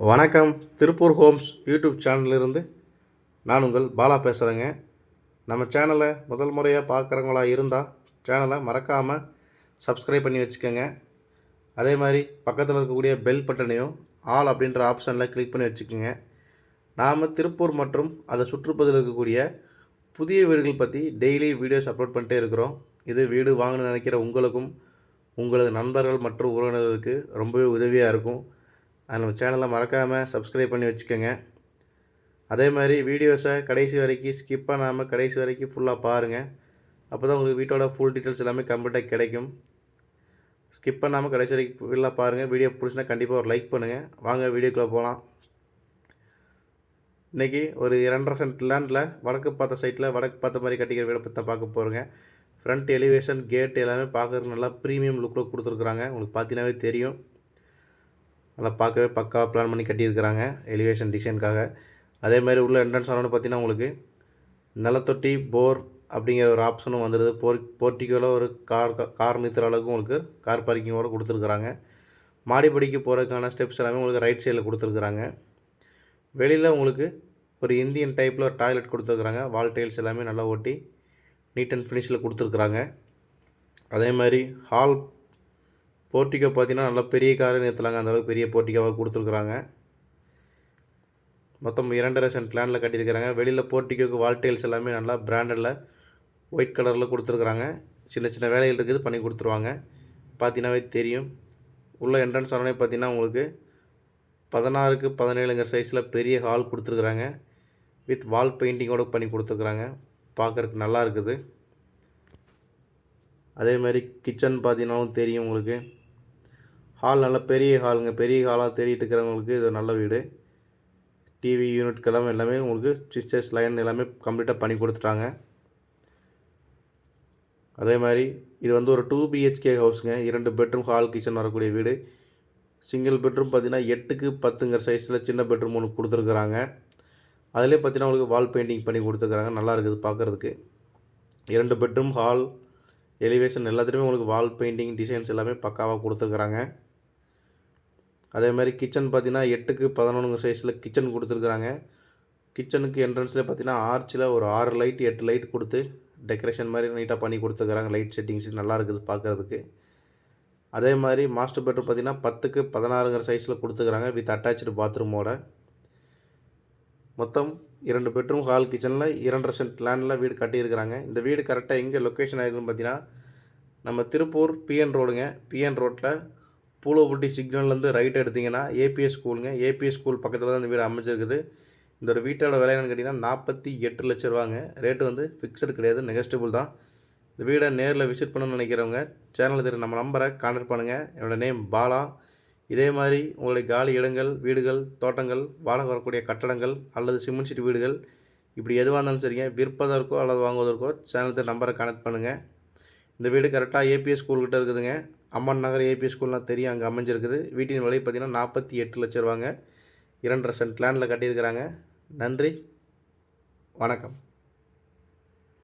வணக்கம். Tiruppur Holmes YouTube சேனலிலிருந்து நான் உங்கள் பாலா பேசுகிறேங்க. நம்ம சேனலை முதல் முறையாக பார்க்குறவங்களா இருந்தால் சேனலை மறக்காமல் சப்ஸ்கிரைப் பண்ணி வச்சுக்கோங்க. அதே மாதிரி பக்கத்தில் இருக்கக்கூடிய பெல் பட்டனையும் ஆல் அப்படின்ற ஆப்ஷனில் கிளிக் பண்ணி வச்சுக்கோங்க. நாம் திருப்பூர் மற்றும் அதை சுற்றுப்பகுதியில் இருக்கக்கூடிய புதிய வீடுகள் பற்றி டெய்லி வீடியோஸ் அப்லோட் பண்ணிட்டே இருக்கிறோம். இது வீடு வாங்கணும்னு நினைக்கிற உங்களுக்கும் உங்களது நண்பர்கள் மற்றும் உறவினர்களுக்கு ரொம்பவே உதவியாக இருக்கும். அது நம்ம சேனலை மறக்காமல் சப்ஸ்கிரைப் பண்ணி வச்சுக்கோங்க. அதே மாதிரி வீடியோஸை கடைசி வரைக்கும் ஸ்கிப் பண்ணாமல் கடைசி வரைக்கும் ஃபுல்லாக பாருங்கள். அப்போ தான் உங்களுக்கு வீட்டோட ஃபுல் டீட்டெயில்ஸ் எல்லாமே கம்ப்ளீட்டாக கிடைக்கும். ஸ்கிப் பண்ணாமல் கடைசி வரைக்கும் ஃபுல்லாக பாருங்கள். வீடியோ பிடிச்சினா கண்டிப்பாக ஒரு லைக் பண்ணுங்கள். வாங்க வீடியோக்குள்ளே போகலாம். இன்றைக்கி ஒரு 2.5 சென்ட் லேண்டில் வடக்கு பார்த்த சைட்டில் வடக்கு பார்த்த மாதிரி கட்டிக்கிற வீடை பற்றி தான் பார்க்க போகிறேங்க. ஃப்ரண்ட் எலிவேஷன் கேட் எல்லாமே பார்க்குறதுக்கு நல்லா ப்ரீமியம் லுக்கில் கொடுத்துருக்குறாங்க. உங்களுக்கு பார்த்தீங்கன்னாவே தெரியும். நல்லா பார்க்கவே பக்காவாக பிளான் பண்ணி கட்டியிருக்கிறாங்க எலிவேஷன் டிசைனுக்காக. அதே மாதிரி உள்ள என்ட்ரன்ஸ் ஆனோன்னு பார்த்தீங்கன்னா உங்களுக்கு நிலத்தொட்டி போர் அப்படிங்கிற ஒரு ஆப்ஷனும் வந்துடுது. போர்ட்டிக்கோவில் ஒரு கார் நிறுத்துகிற அளவுக்கு உங்களுக்கு கார் பார்க்கிங்கோடு கொடுத்துருக்குறாங்க. மாடிப்படிக்கு போகிறதுக்கான ஸ்டெப்ஸ் எல்லாமே உங்களுக்கு ரைட் சைடில் கொடுத்துருக்குறாங்க. வெளியில் உங்களுக்கு ஒரு இந்தியன் டைப்பில் ஒரு டாய்லெட் கொடுத்துருக்குறாங்க. வால் டைல்ஸ் எல்லாமே நல்லா ஒட்டி நீட் அண்ட் ஃபினிஷில் கொடுத்துருக்குறாங்க. அதே மாதிரி ஹால் போர்ட்டிக்கோ பார்த்தீங்கன்னா நல்லா பெரிய காரை நிறுத்தலாங்க. அந்தளவுக்கு பெரிய போர்ட்டிக்கோவாக கொடுத்துருக்குறாங்க. மொத்தம் 2.5 சென்ட் லேண்டில் கட்டியிருக்கிறாங்க. வெளியில் போர்ட்டிக்கோக்கு வால் டைல்ஸ் எல்லாமே நல்லா பிராண்டடில் ஒயிட் கலரில் கொடுத்துருக்குறாங்க. சின்ன சின்ன வேலைகள் இருக்குது, பண்ணி கொடுத்துருவாங்க. பார்த்தீங்கன்னாவே தெரியும். உள்ள என்ட்ரன்ஸ் ஆனோடனே பார்த்தீங்கன்னா உங்களுக்கு 16க்கு 17ங்கிற சைஸில் பெரிய ஹால் கொடுத்துருக்குறாங்க. வித் வால் பெயிண்டிங்கோடு பண்ணி கொடுத்துருக்குறாங்க. பார்க்குறதுக்கு நல்லா இருக்குது. அதே மாதிரி கிச்சன் பார்த்தீங்கன்னாலும் தெரியும் உங்களுக்கு. ஹால் நல்ல பெரிய ஹாலுங்க. பெரிய ஹாலாக தேடிட்டு இருக்கிறவங்களுக்கு இது நல்ல வீடு. டிவி யூனிட் எல்லாமே உங்களுக்கு ஸ்விட்சஸ் லைன் எல்லாமே கம்ப்ளீட்டாக பண்ணி கொடுத்துட்டாங்க. அதே மாதிரி இது வந்து ஒரு 2 BHK ஹவுஸுங்க. 2 பெட்ரூம் ஹால் கிச்சன் வரக்கூடிய வீடு. சிங்கிள் பெட்ரூம் பார்த்தீங்கன்னா 8க்கு 10ங்கிற சைஸில் சின்ன பெட்ரூம் ஒன்று கொடுத்துருக்குறாங்க. அதிலே பார்த்தீங்கன்னா உங்களுக்கு வால் பெயிண்டிங் பண்ணி கொடுத்துருக்குறாங்க. நல்லா இருக்குது பார்க்குறதுக்கு. 2 பெட்ரூம் ஹால் எலிவேஷன் எல்லாத்துலேயுமே உங்களுக்கு வால் பெயிண்டிங் டிசைன்ஸ் எல்லாமே பக்காவாக கொடுத்துருக்குறாங்க. அதே மாதிரி கிச்சன் பார்த்தீங்கன்னா 8க்கு 11 சைஸில் கிச்சன் கொடுத்துருக்குறாங்க. கிச்சனுக்கு என்ட்ரன்ஸில் பார்த்தீங்கன்னா ஆர்ச்சில் ஒரு 6 லைட் 8 லைட் கொடுத்து டெக்கரேஷன் மாதிரி நீட்டாக பண்ணி கொடுத்துருக்குறாங்க. லைட் செட்டிங்ஸ் நல்லா இருக்குது பார்க்குறதுக்கு. அதே மாதிரி மாஸ்டர் பெட்ரூம் பார்த்தீங்கன்னா 10க்கு 16ங்கிற சைஸில் கொடுத்துருக்குறாங்க வித் அட்டாச்சு பாத்ரூமோட. மொத்தம் 2 பெட்ரூம் ஹால் கிச்சனில் 2.5 சென்ட் லேண்டில் வீடு கட்டியிருக்கிறாங்க. இந்த வீடு கரெக்டாக எங்கே லொக்கேஷன் ஆகிருக்குன்னு பார்த்தீங்கன்னா நம்ம திருப்பூர் PN ரோடுங்க. PN ரோட்டில் பூலோபட்டி சிக்னல்லேருந்து ரைட் எடுத்திங்கன்னா APS ஸ்கூலுங்க. APS ஸ்கூல் பக்கத்தில் தான் இந்த வீடு அமைஞ்சிருக்குது. இந்த ஒரு வீட்டோட விலை என்னென்னு கேட்டிங்கன்னா 48 லட்ச ரூபாங்க. ரேட்டு வந்து ஃபிக்ஸடு கிடையாது, நெகஸ்டபிள் தான். இந்த வீடை நேரில் விசிட் பண்ணணும்னு நினைக்கிறவங்க சேனலில் தெரியும் நம்ம நம்பரை கான்டாக்ட் பண்ணுங்கள். என்னோடய நேம் பாலா. இதே மாதிரி உங்களுடைய காலி இடங்கள், வீடுகள், தோட்டங்கள், வாடகை வரக்கூடிய கட்டடங்கள் அல்லது சிமெண்ட் சீட் வீடுகள் இப்படி எதுவாக இருந்தாலும் சரிங்க, விற்பதற்கோ அல்லது வாங்குவதற்கோ சேனல் நம்பரை கனெக்ட் பண்ணுங்கள். இந்த வீடு கரெக்டாக APS ஸ்கூல்கிட்ட இருக்குதுங்க. அம்மன் நகர் APS ஸ்கூல்லாம் தெரியும், அங்கே அமைஞ்சிருக்குது. வீட்டின் விலை பார்த்திங்கன்னா 48 லட்ச ரூபாங்க. 2.5 சென்ட் லேண்டில் கட்டியிருக்கிறாங்க. நன்றி, வணக்கம்.